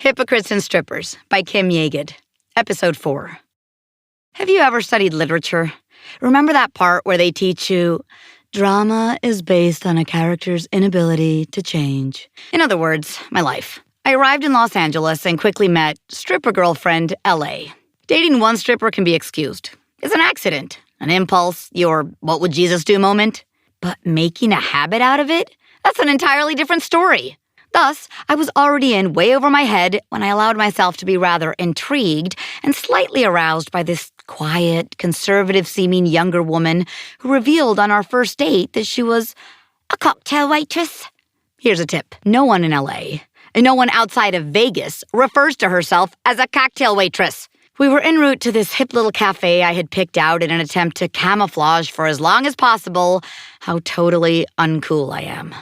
Hypocrites and Strippers by Yaged, Episode 4. Have you ever studied literature? Remember that part where they teach you, drama is based on a character's inability to change? In other words, my life. I arrived in Los Angeles and quickly met stripper girlfriend L.A. Dating one stripper can be excused. It's an accident, an impulse, your what would Jesus do moment. But making a habit out of it? That's an entirely different story. Thus, I was already in way over my head when I allowed myself to be rather intrigued and slightly aroused by this quiet, conservative-seeming younger woman who revealed on our first date that she was a cocktail waitress. Here's a tip. No one in L.A., and no one outside of Vegas, refers to herself as a cocktail waitress. We were en route to this hip little cafe I had picked out in an attempt to camouflage for as long as possible how totally uncool I am.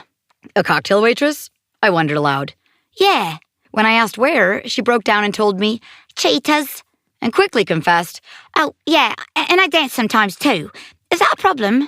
A cocktail waitress? I wondered aloud. Yeah. When I asked where, she broke down and told me, Cheetahs, and quickly confessed, oh, yeah, and I dance sometimes too. Is that a problem?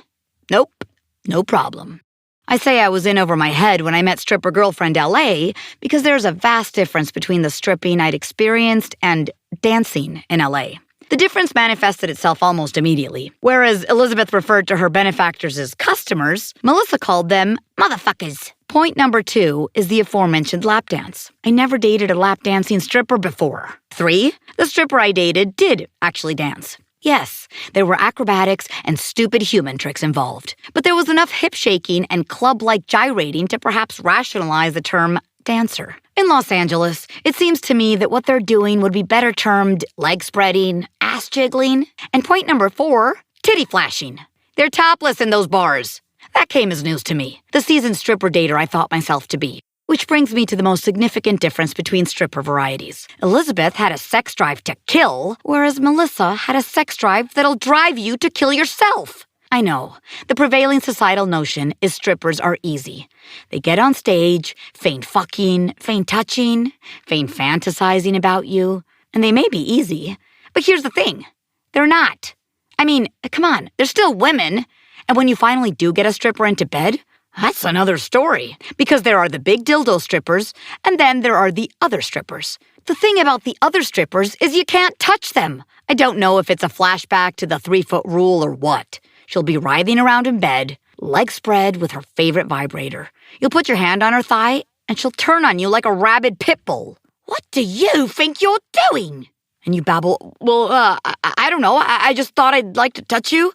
Nope, no problem. I say I was in over my head when I met stripper girlfriend L.A. because there's a vast difference between the stripping I'd experienced and dancing in L.A. The difference manifested itself almost immediately. Whereas Elizabeth referred to her benefactors as customers, Melissa called them motherfuckers. Point number 2 is the aforementioned lap dance. I never dated a lap dancing stripper before. 3, the stripper I dated did actually dance. Yes, there were acrobatics and stupid human tricks involved. But there was enough hip shaking and club-like gyrating to perhaps rationalize the term dancer. In Los Angeles, it seems to me that what they're doing would be better termed leg spreading, ass jiggling, and point number 4, titty flashing. They're topless in those bars. That came as news to me, the seasoned stripper dater I thought myself to be. Which brings me to the most significant difference between stripper varieties. Elizabeth had a sex drive to kill, whereas Melissa had a sex drive that'll drive you to kill yourself. I know, the prevailing societal notion is strippers are easy. They get on stage, feign fucking, feign touching, feign fantasizing about you, and they may be easy. But here's the thing, they're not. I mean, come on, they're still women. And when you finally do get a stripper into bed, that's another story. Because there are the big dildo strippers, and then there are the other strippers. The thing about the other strippers is you can't touch them. I don't know if it's a flashback to the 3-foot rule or what. She'll be writhing around in bed, legs spread with her favorite vibrator. You'll put your hand on her thigh, and she'll turn on you like a rabid pit bull. What do you think you're doing? And you babble, well, I don't know. I just thought I'd like to touch you.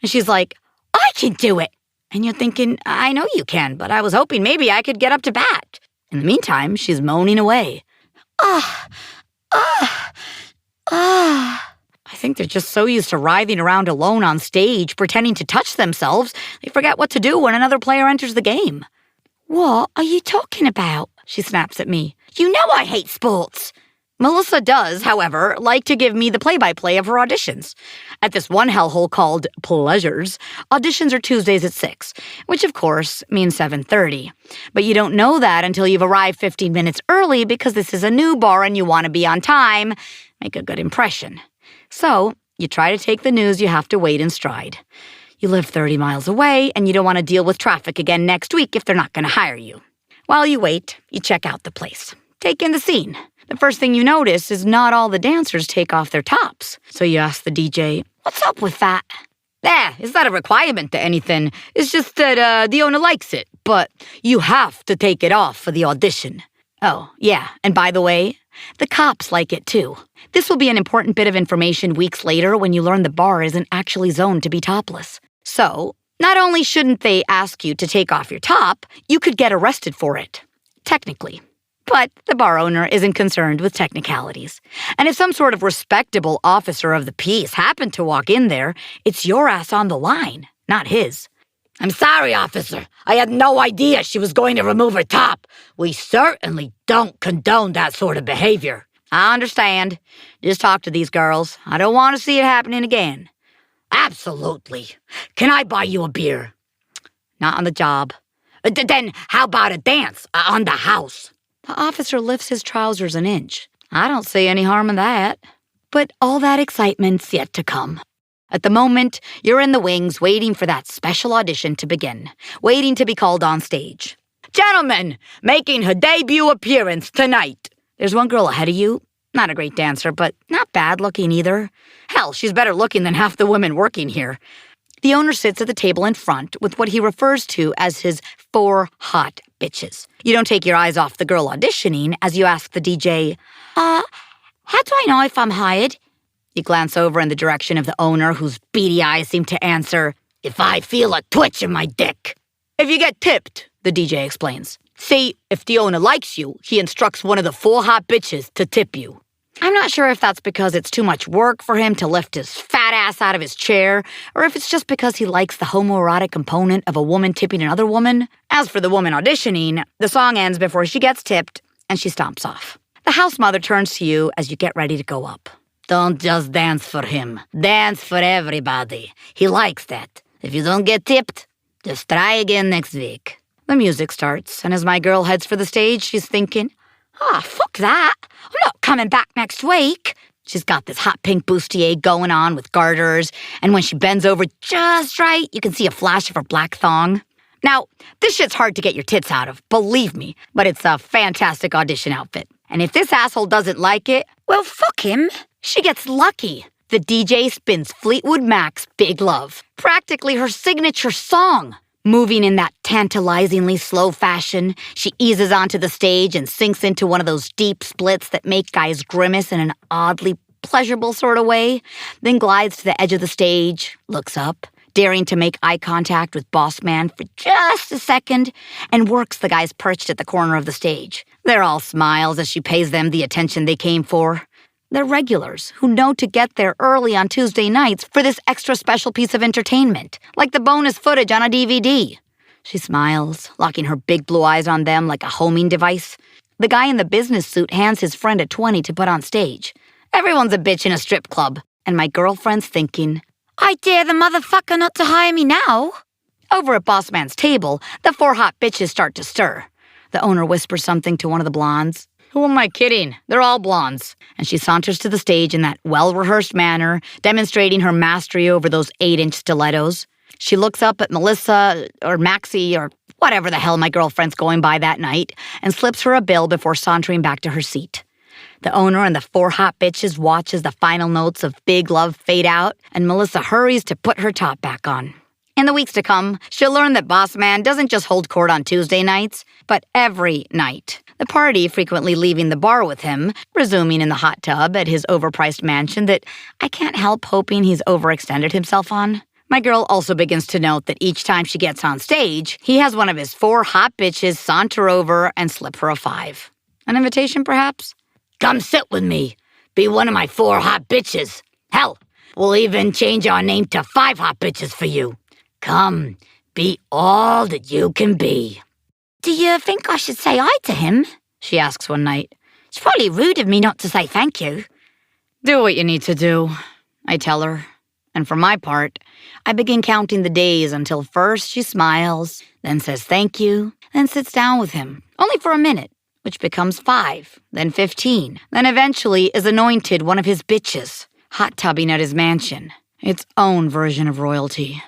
And she's like, I can do it. And you're thinking, I know you can, but I was hoping maybe I could get up to bat. In the meantime, she's moaning away. I think they're just so used to writhing around alone on stage, pretending to touch themselves, they forget what to do when another player enters the game. What are you talking about? She snaps at me. You know I hate sports. Melissa does, however, like to give me the play-by-play of her auditions. At this one hellhole called Pleasures, auditions are Tuesdays at 6, which of course means 7:30. But you don't know that until you've arrived 15 minutes early because this is a new bar and you want to be on time, make a good impression. So, you try to take the news you have to wait in stride. You live 30 miles away and you don't want to deal with traffic again next week if they're not going to hire you. While you wait, you check out the place. Take in the scene. The first thing you notice is not all the dancers take off their tops. So you ask the DJ, what's up with that? It's not a requirement to anything. It's just that the owner likes it. But you have to take it off for the audition. Oh, yeah, and by the way, the cops like it too. This will be an important bit of information weeks later when you learn the bar isn't actually zoned to be topless. So, not only shouldn't they ask you to take off your top, you could get arrested for it. Technically. But the bar owner isn't concerned with technicalities. And if some sort of respectable officer of the peace happened to walk in there, it's your ass on the line, not his. I'm sorry, officer. I had no idea she was going to remove her top. We certainly don't condone that sort of behavior. I understand. Just talk to these girls. I don't want to see it happening again. Absolutely. Can I buy you a beer? Not on the job. Then how about a dance on the house? The officer lifts his trousers an inch. I don't see any harm in that. But all that excitement's yet to come. At the moment, you're in the wings waiting for that special audition to begin, waiting to be called on stage. Gentlemen, making her debut appearance tonight, There's one girl ahead of you. Not a great dancer, but not bad looking either. Hell, she's better looking than half the women working here. The owner sits at the table in front with what he refers to as his 4 hot bitches. You don't take your eyes off the girl auditioning as you ask the DJ, how do I know if I'm hired? You glance over in the direction of the owner, whose beady eyes seem to answer, if I feel a twitch in my dick. If you get tipped, the DJ explains. See, if the owner likes you, he instructs one of the 4 hot bitches to tip you. I'm not sure if that's because it's too much work for him to lift his fat ass out of his chair, or if it's just because he likes the homoerotic component of a woman tipping another woman. As for the woman auditioning, the song ends before she gets tipped, and she stomps off. The house mother turns to you as you get ready to go up. Don't just dance for him. Dance for everybody. He likes that. If you don't get tipped, just try again next week. The music starts, and as my girl heads for the stage, she's thinking, fuck that. I'm not coming back next week. She's got this hot pink bustier going on with garters, and when she bends over just right, you can see a flash of her black thong. Now, this shit's hard to get your tits out of, believe me, but it's a fantastic audition outfit. And if this asshole doesn't like it, well, fuck him. She gets lucky. The DJ spins Fleetwood Mac's Big Love, practically her signature song. Moving in that tantalizingly slow fashion, she eases onto the stage and sinks into one of those deep splits that make guys grimace in an oddly pleasurable sort of way, then glides to the edge of the stage, looks up, daring to make eye contact with Boss Man for just a second, and works the guys perched at the corner of the stage. They're all smiles as she pays them the attention they came for. They're regulars who know to get there early on Tuesday nights for this extra special piece of entertainment, like the bonus footage on a DVD. She smiles, locking her big blue eyes on them like a homing device. The guy in the business suit hands his friend a 20 to put on stage. Everyone's a bitch in a strip club, and my girlfriend's thinking, I dare the motherfucker not to hire me now. Over at Boss Man's table, the 4 hot bitches start to stir. The owner whispers something to one of the blondes. Who am I kidding? They're all blondes. And she saunters to the stage in that well-rehearsed manner, demonstrating her mastery over those 8-inch stilettos. She looks up at Melissa, or Maxie, or whatever the hell my girlfriend's going by that night, and slips her a bill before sauntering back to her seat. The owner and the 4 hot bitches watch as the final notes of Big Love fade out, and Melissa hurries to put her top back on. In the weeks to come, she'll learn that Boss Man doesn't just hold court on Tuesday nights, but every night. The party frequently leaving the bar with him, resuming in the hot tub at his overpriced mansion that I can't help hoping he's overextended himself on. My girl also begins to note that each time she gets on stage, he has one of his 4 hot bitches saunter over and slip her a 5. An invitation, perhaps? Come sit with me. Be one of my 4 hot bitches. Hell, we'll even change our name to 5 hot bitches for you. Come, be all that you can be. Do you think I should say hi to him? She asks one night. It's probably rude of me not to say thank you. Do what you need to do, I tell her. And for my part, I begin counting the days until first she smiles, then says thank you, then sits down with him, only for a minute, which becomes 5, then 15, then eventually is anointed one of his bitches, hot tubbing at his mansion, its own version of royalty.